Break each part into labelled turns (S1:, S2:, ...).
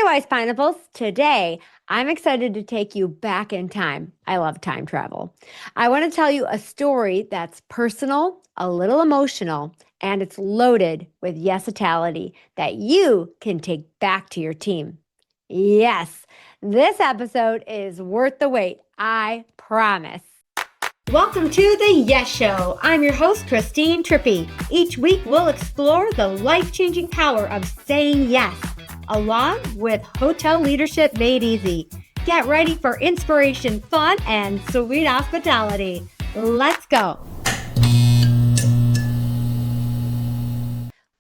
S1: Wise Pineapples. Today, I'm excited to take you back in time. I love time travel. I want to tell you a story that's personal, a little emotional, and it's loaded with yes-itality that you can take back to your team. Yes, this episode is worth the wait. I promise. Welcome to the Yes Show. I'm your host, Christine Trippy. Each week, we'll explore the life-changing power of saying yes, along with hotel leadership made easy. Get ready for inspiration, fun, and sweet hospitality. Let's go.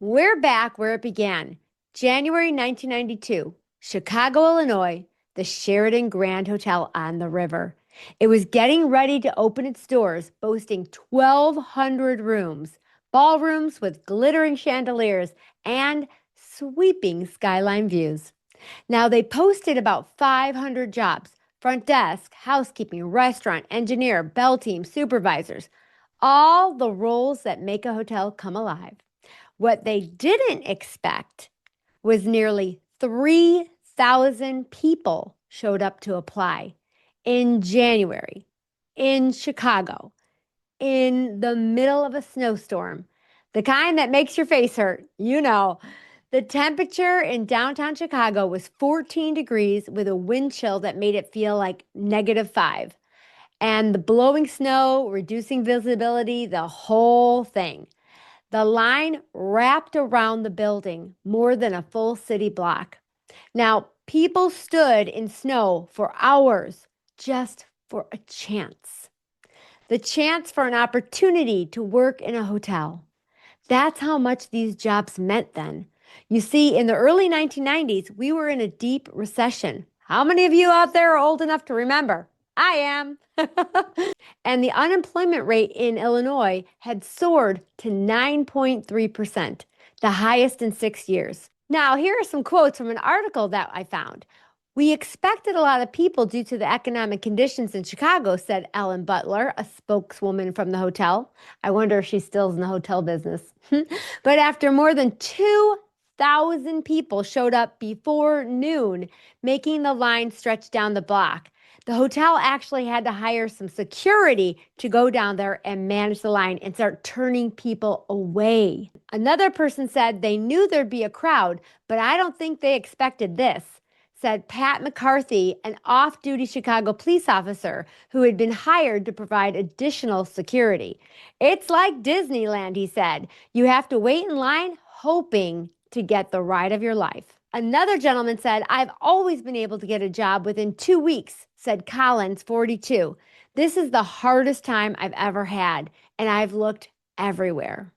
S1: We're back where it began. January 1992, Chicago, Illinois, the Sheraton Grand Hotel on the river. It was getting ready to open its doors, boasting 1,200 rooms, ballrooms with glittering chandeliers, and sweeping skyline views. Now, they posted about 500 jobs: front desk, housekeeping, restaurant, engineer, bell team, supervisors, all the roles that make a hotel come alive. What they didn't expect was nearly 3,000 people showed up to apply in January, in Chicago, in the middle of a snowstorm, the kind that makes your face hurt. You know, the temperature in downtown Chicago was 14 degrees with a wind chill that made it feel like -5. And the blowing snow, reducing visibility, the whole thing. The line wrapped around the building more than a full city block. Now, people stood in snow for hours just for a chance. The chance for an opportunity to work in a hotel. That's how much these jobs meant then. You see, in the early 1990s, we were in a deep recession. How many of you out there are old enough to remember? I am. And the unemployment rate in Illinois had soared to 9.3%, the highest in 6 years. Now, here are some quotes from an article that I found. "We expected a lot of people due to the economic conditions in Chicago," said Ellen Butler, a spokeswoman from the hotel. I wonder if she still's in the hotel business. But after more than 2,000 people showed up before noon, making the line stretch down the block, the hotel actually had to hire some security to go down there and manage the line and start turning people away. Another person said they knew there'd be a crowd, but I don't think they expected this, said Pat McCarthy, an off-duty Chicago police officer who had been hired to provide additional security. "It's like Disneyland," he said. "You have to wait in line hoping to get the ride of your life." Another gentleman said, "I've always been able to get a job within 2 weeks," said Collins, 42. "This is the hardest time I've ever had, and I've looked everywhere."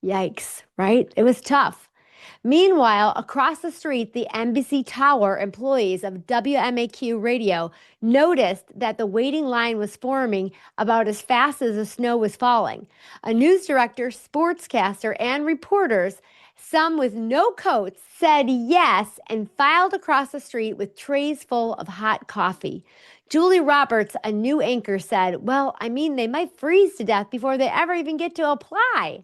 S1: Yikes, right? It was tough. Meanwhile, across the street, the Embassy Tower employees of WMAQ radio noticed that the waiting line was forming about as fast as the snow was falling. A news director, sportscaster, and reporters, some with no coats, said yes and filed across the street with trays full of hot coffee. Julie Roberts, a new anchor, said, "Well, I mean, they might freeze to death before they ever even get to apply."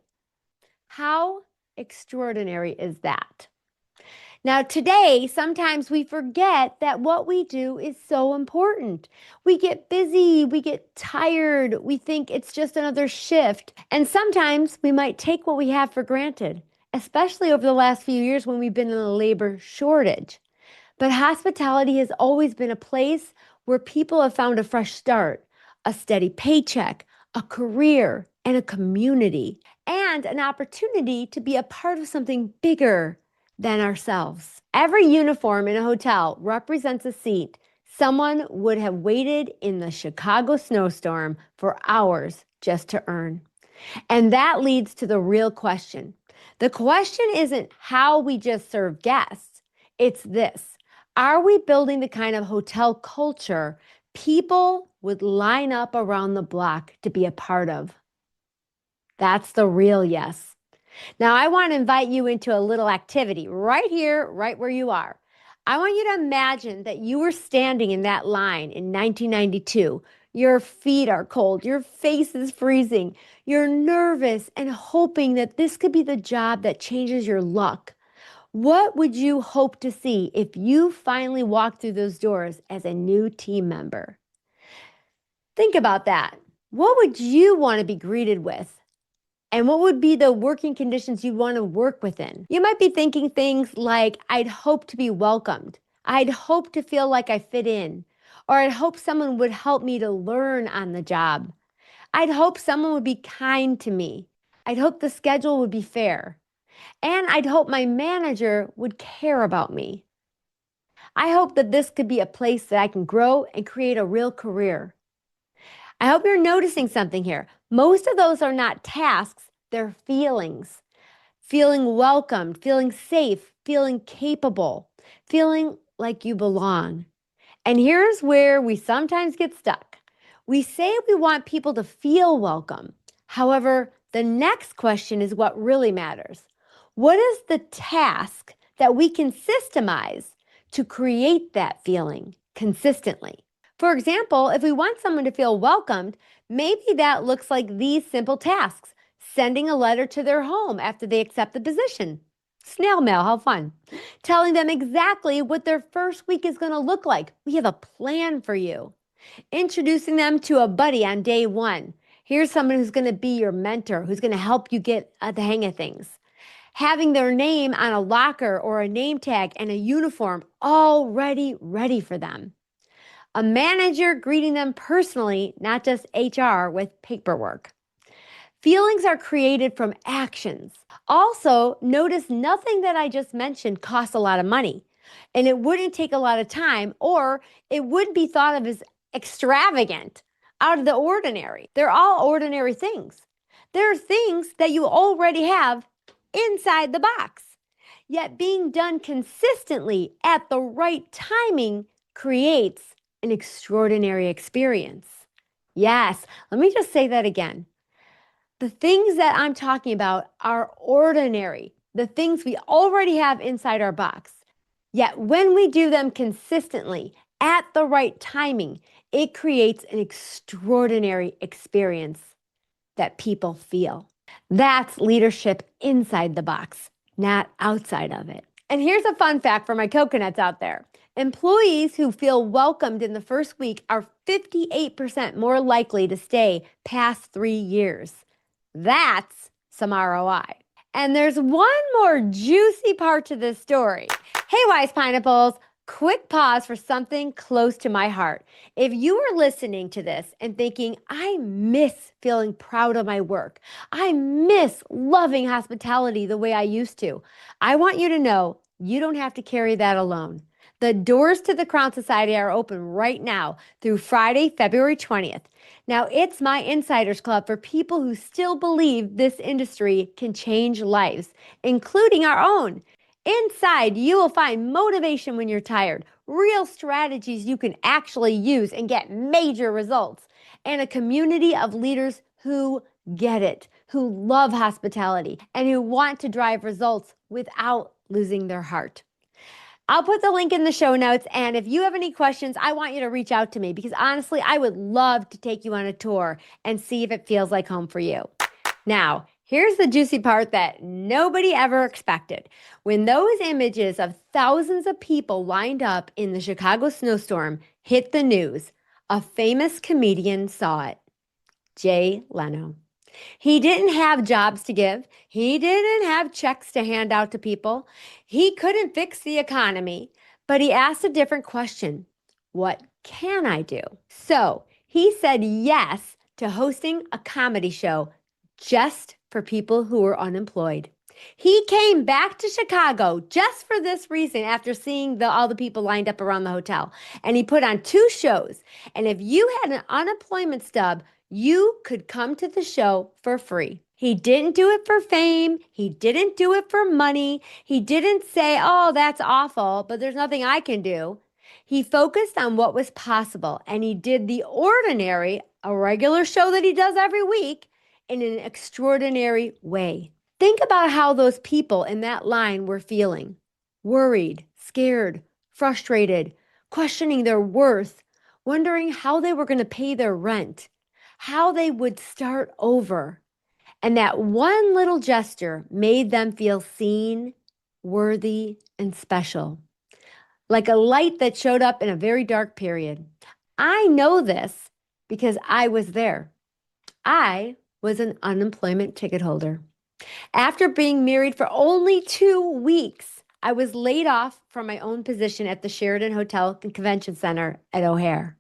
S1: How extraordinary is that? Now, today, sometimes we forget that what we do is so important. We get busy, we get tired, we think it's just another shift. And sometimes we might take what we have for granted, especially over the last few years when we've been in a labor shortage. But hospitality has always been a place where people have found a fresh start, a steady paycheck, a career, and a community, and an opportunity to be a part of something bigger than ourselves. Every uniform in a hotel represents a seat someone would have waited in the Chicago snowstorm for hours just to earn. And that leads to the real question. The question isn't how we just serve guests. It's this: are we building the kind of hotel culture people would line up around the block to be a part of? That's the real yes. Now, I want to invite you into a little activity right here, right where you are. I want you to imagine that you were standing in that line in 1992. Your feet are cold, your face is freezing, you're nervous and hoping that this could be the job that changes your luck. What would you hope to see if you finally walked through those doors as a new team member? Think about that. What would you want to be greeted with? And what would be the working conditions you want to work within? You might be thinking things like, I'd hope to be welcomed. I'd hope to feel like I fit in. Or I'd hope someone would help me to learn on the job. I'd hope someone would be kind to me. I'd hope the schedule would be fair. And I'd hope my manager would care about me. I hope that this could be a place that I can grow and create a real career. I hope you're noticing something here. Most of those are not tasks, they're feelings. Feeling welcomed, feeling safe, feeling capable, feeling like you belong. And here's where we sometimes get stuck. We say we want people to feel welcome. However, the next question is what really matters. What is the task that we can systemize to create that feeling consistently? For example, if we want someone to feel welcomed, maybe that looks like these simple tasks. Sending a letter to their home after they accept the position. Snail mail, how fun. Telling them exactly what their first week is going to look like. We have a plan for you. Introducing them to a buddy on day one. Here's someone who's going to be your mentor, who's going to help you get the hang of things. Having their name on a locker or a name tag and a uniform already ready for them. A manager greeting them personally, not just HR with paperwork. Feelings are created from actions. Also, notice nothing that I just mentioned costs a lot of money, and it wouldn't take a lot of time, or it wouldn't be thought of as extravagant, out of the ordinary. They're all ordinary things. There are things that you already have inside the box. Yet being done consistently at the right timing creates an extraordinary experience. Yes, let me just say that again. The things that I'm talking about are ordinary, the things we already have inside our box. Yet when we do them consistently at the right timing, it creates an extraordinary experience that people feel. That's leadership inside the box, not outside of it. And here's a fun fact for my coconuts out there. Employees who feel welcomed in the first week are 58% more likely to stay past 3 years. That's some ROI. And there's one more juicy part to this story. Hey, Wise Pineapples, quick pause for something close to my heart. If you are listening to this and thinking, I miss feeling proud of my work, I miss loving hospitality the way I used to, I want you to know you don't have to carry that alone. The doors to the Crown Society are open right now through Friday, February 20th. Now, it's my Insiders Club for people who still believe this industry can change lives, including our own. Inside, you will find motivation when you're tired, real strategies you can actually use and get major results, and a community of leaders who get it, who love hospitality, and who want to drive results without losing their heart. I'll put the link in the show notes, and if you have any questions, I want you to reach out to me because honestly, I would love to take you on a tour and see if it feels like home for you. Now, here's the juicy part that nobody ever expected. When those images of thousands of people lined up in the Chicago snowstorm hit the news, a famous comedian saw it. Jay Leno. He didn't have jobs to give. He didn't have checks to hand out to people. He couldn't fix the economy, but he asked a different question. What can I do? So he said yes to hosting a comedy show just for people who were unemployed. He came back to Chicago just for this reason after seeing all the people lined up around the hotel. And he put on 2 shows. And if you had an unemployment stub, you could come to the show for free. He didn't do it for fame. He didn't do it for money. He didn't say, oh, that's awful, but there's nothing I can do. He focused on what was possible, and he did the ordinary, a regular show that he does every week, in an extraordinary way. Think about how those people in that line were feeling. Worried, scared, frustrated, questioning their worth, wondering how they were going to pay their rent, how they would start over. And that one little gesture made them feel seen worthy, and special, like a light that showed up in a very dark period. I know this because I was there. I was an unemployment ticket holder. After being married for only 2 weeks, I was laid off from my own position at the Sheraton Hotel and Convention Center at O'Hare.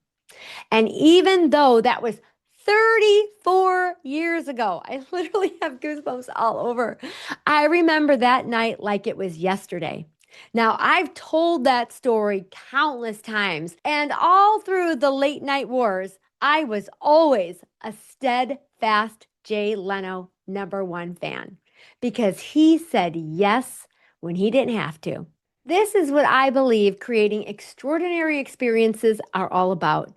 S1: And even though that was 34 years ago, I literally have goosebumps all over. I remember that night like it was yesterday. Now, I've told that story countless times, and all through the late night wars, I was always a steadfast Jay Leno #1 fan because he said yes when he didn't have to. This is what I believe creating extraordinary experiences are all about.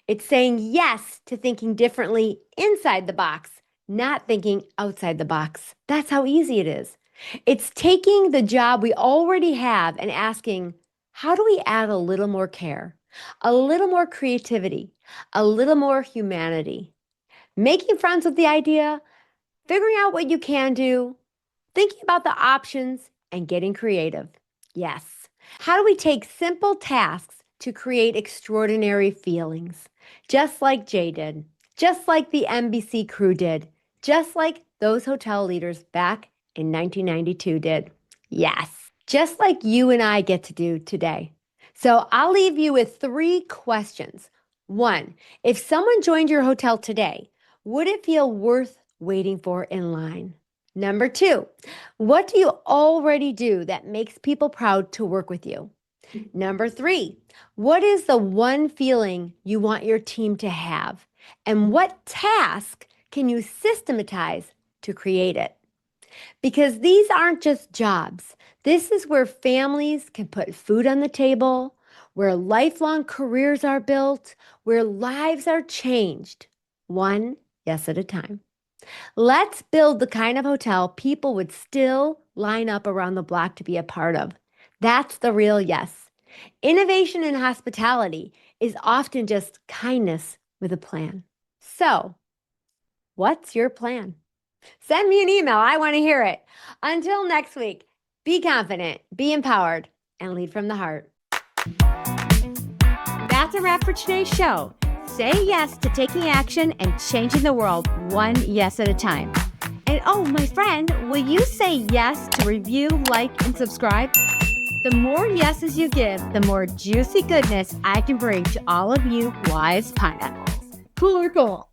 S1: It's saying yes to thinking differently inside the box, not thinking outside the box. That's how easy it is. It's taking the job we already have and asking, how do we add a little more care, a little more creativity, a little more humanity? Making friends with the idea, figuring out what you can do, thinking about the options, and getting creative. Yes. How do we take simple tasks to create extraordinary feelings? Just like Jay did, just like the NBC crew did, just like those hotel leaders back in 1992 did. Yes, just like you and I get to do today. So I'll leave you with 3 questions. 1, if someone joined your hotel today, would it feel worth waiting for in line? Number 2, what do you already do that makes people proud to work with you? Number 3, what is the one feeling you want your team to have? And what task can you systematize to create it? Because these aren't just jobs. This is where families can put food on the table, where lifelong careers are built, where lives are changed, one yes at a time. Let's build the kind of hotel people would still line up around the block to be a part of. That's the real yes. Innovation in hospitality is often just kindness with a plan. So, what's your plan? Send me an email. I want to hear it. Until next week, be confident, be empowered, and lead from the heart. That's a wrap for today's show. Say yes to taking action and changing the world one yes at a time. And oh, my friend, will you say yes to review, like, and subscribe? The more yeses you give, the more juicy goodness I can bring to all of you wise pineapples. Cool or cool?